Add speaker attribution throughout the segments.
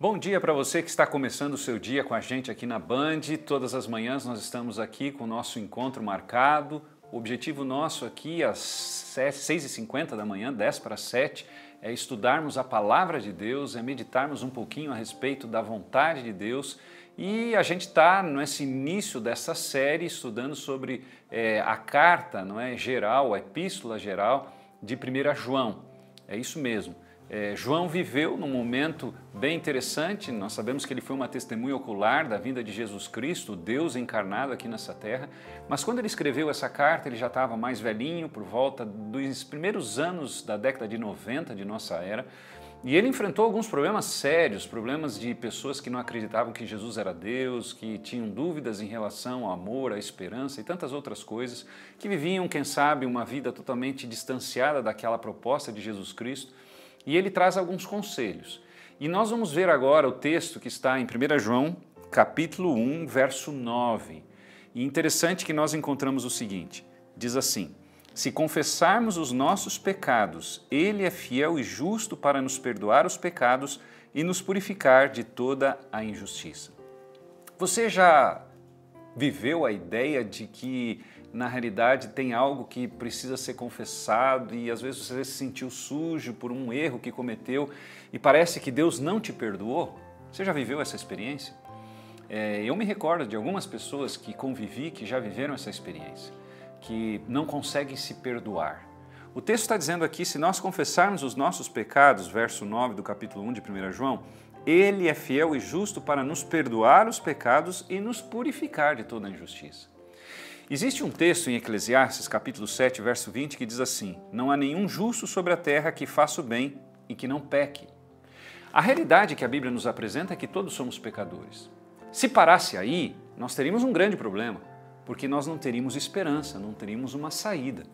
Speaker 1: Bom dia para você que está começando o seu dia com a gente aqui na Band. Todas as manhãs nós estamos aqui com o nosso encontro marcado. O objetivo nosso aqui às 6h50 da manhã, 10 para 7, é estudarmos a Palavra de Deus, é meditarmos um pouquinho a respeito da vontade de Deus. E a gente está nesse início dessa série estudando sobre a carta, não é, geral, a epístola geral de 1 João. É isso mesmo. João viveu num momento bem interessante. Nós sabemos que ele foi uma testemunha ocular da vinda de Jesus Cristo, Deus encarnado aqui nessa terra, mas quando ele escreveu essa carta ele já estava mais velhinho, por volta dos primeiros anos da década de 90 de nossa era, e ele enfrentou alguns problemas sérios, problemas de pessoas que não acreditavam que Jesus era Deus, que tinham dúvidas em relação ao amor, à esperança e tantas outras coisas, que viviam, quem sabe, uma vida totalmente distanciada daquela proposta de Jesus Cristo. E ele traz alguns conselhos. E nós vamos ver agora o texto que está em 1 João, capítulo 1, verso 9. E interessante que nós encontramos o seguinte, diz assim: se confessarmos os nossos pecados, Ele é fiel e justo para nos perdoar os pecados e nos purificar de toda a injustiça. Você já viveu a ideia de que na realidade tem algo que precisa ser confessado e às vezes você se sentiu sujo por um erro que cometeu e parece que Deus não te perdoou? Você já viveu essa experiência? Eu me recordo de algumas pessoas que convivi que já viveram essa experiência, que não conseguem se perdoar. O texto está dizendo aqui, se nós confessarmos os nossos pecados, verso 9 do capítulo 1 de 1 João, Ele é fiel e justo para nos perdoar os pecados e nos purificar de toda a injustiça. Existe um texto em Eclesiastes, capítulo 7, verso 20, que diz assim: não há nenhum justo sobre a terra que faça o bem e que não peque. A realidade que a Bíblia nos apresenta é que todos somos pecadores. Se parasse aí, nós teríamos um grande problema, porque nós não teríamos esperança, não teríamos uma saída.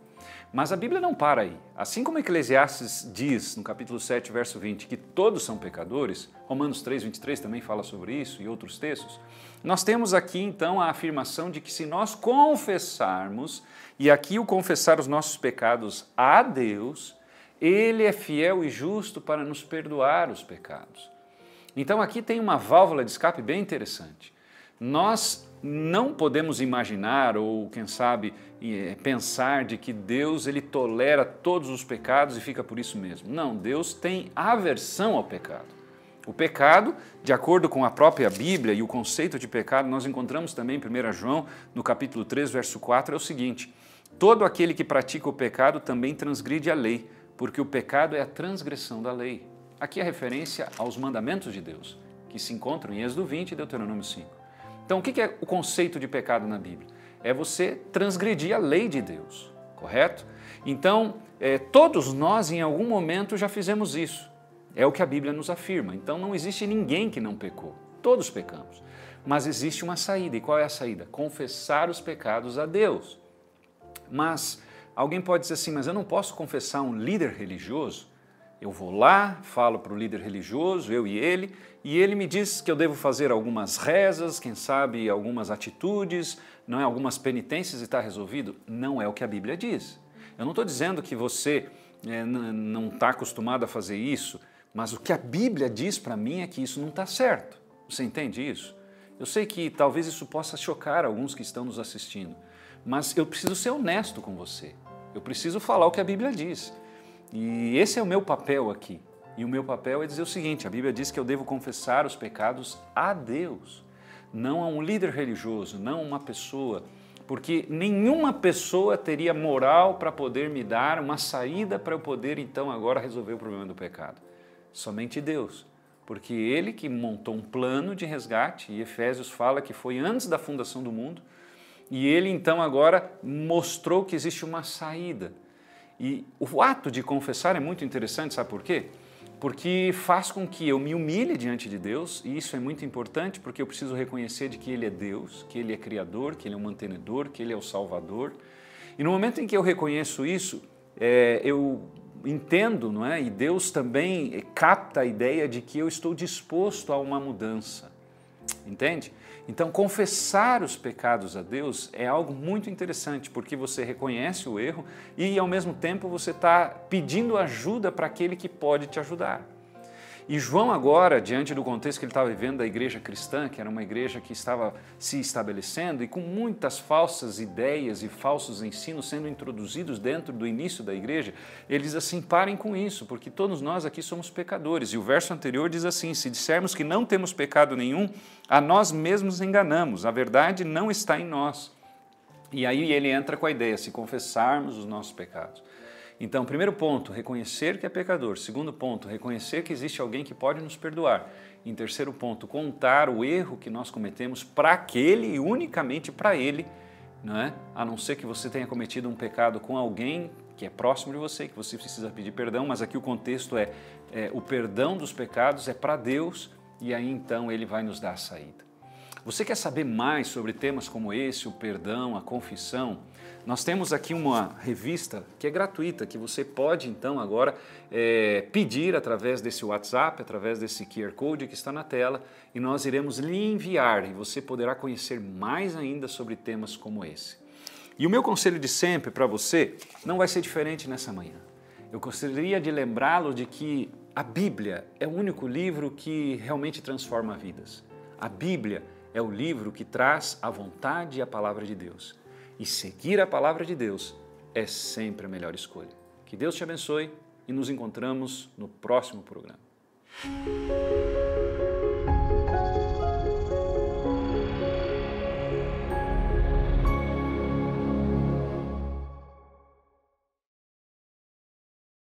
Speaker 1: Mas a Bíblia não para aí. Assim como Eclesiastes diz, no capítulo 7, verso 20, que todos são pecadores, Romanos 3, 23 também fala sobre isso e outros textos, nós temos aqui então a afirmação de que se nós confessarmos, e aqui o confessar os nossos pecados a Deus, Ele é fiel e justo para nos perdoar os pecados. Então aqui tem uma válvula de escape bem interessante. Nós não podemos imaginar ou, quem sabe, pensar de que Deus ele tolera todos os pecados e fica por isso mesmo. Não, Deus tem aversão ao pecado. O pecado, de acordo com a própria Bíblia e o conceito de pecado, nós encontramos também em 1 João, no capítulo 3, verso 4, é o seguinte: todo aquele que pratica o pecado também transgride a lei, porque o pecado é a transgressão da lei. Aqui é referência aos mandamentos de Deus, que se encontram em Êxodo 20 e Deuteronômio 5. Então, o que é o conceito de pecado na Bíblia? É você transgredir a lei de Deus, correto? Então, todos nós em algum momento já fizemos isso. É o que a Bíblia nos afirma. Então, não existe ninguém que não pecou. Todos pecamos. Mas existe uma saída. E qual é a saída? Confessar os pecados a Deus. Mas alguém pode dizer assim, mas eu não posso confessar um líder religioso? Eu vou lá, falo para o líder religioso, eu e ele me diz que eu devo fazer algumas rezas, quem sabe algumas atitudes, não é, algumas penitências e está resolvido? Não é o que a Bíblia diz. Eu não estou dizendo que você não está acostumado a fazer isso, mas o que a Bíblia diz para mim é que isso não está certo. Você entende isso? Eu sei que talvez isso possa chocar alguns que estão nos assistindo, mas eu preciso ser honesto com você. Eu preciso falar o que a Bíblia diz. E esse é o meu papel aqui. E o meu papel é dizer o seguinte: a Bíblia diz que eu devo confessar os pecados a Deus, não a um líder religioso, não a uma pessoa, porque nenhuma pessoa teria moral para poder me dar uma saída para eu poder então agora resolver o problema do pecado. Somente Deus, porque Ele que montou um plano de resgate, e Efésios fala que foi antes da fundação do mundo, e Ele então agora mostrou que existe uma saída. E o ato de confessar é muito interessante, sabe por quê? Porque faz com que eu me humilhe diante de Deus, e isso é muito importante porque eu preciso reconhecer de que Ele é Deus, que Ele é Criador, que Ele é o mantenedor, que Ele é o Salvador. E no momento em que eu reconheço isso, eu entendo, não é? E Deus também capta a ideia de que eu estou disposto a uma mudança. Entende? Então, confessar os pecados a Deus é algo muito interessante, porque você reconhece o erro e, ao mesmo tempo, você está pedindo ajuda para aquele que pode te ajudar. E João agora, diante do contexto que ele estava vivendo da igreja cristã, que era uma igreja que estava se estabelecendo e com muitas falsas ideias e falsos ensinos sendo introduzidos dentro do início da igreja, ele diz assim, parem com isso, porque todos nós aqui somos pecadores. E o verso anterior diz assim, se dissermos que não temos pecado nenhum, a nós mesmos enganamos, a verdade não está em nós. E aí ele entra com a ideia, se confessarmos os nossos pecados. Então, primeiro ponto, reconhecer que é pecador. Segundo ponto, reconhecer que existe alguém que pode nos perdoar. Em terceiro ponto, contar o erro que nós cometemos para aquele e unicamente para ele, não é? A não ser que você tenha cometido um pecado com alguém que é próximo de você, que você precisa pedir perdão, mas aqui o contexto é o perdão dos pecados é para Deus e aí então ele vai nos dar a saída. Você quer saber mais sobre temas como esse, o perdão, a confissão? Nós temos aqui uma revista que é gratuita, que você pode então agora pedir através desse WhatsApp, através desse QR Code que está na tela, e nós iremos lhe enviar e você poderá conhecer mais ainda sobre temas como esse. E o meu conselho de sempre para você não vai ser diferente nessa manhã. Eu gostaria de lembrá-lo de que a Bíblia é o único livro que realmente transforma vidas. A Bíblia é o livro que traz a vontade e a palavra de Deus. E seguir a palavra de Deus é sempre a melhor escolha. Que Deus te abençoe e nos encontramos no próximo programa.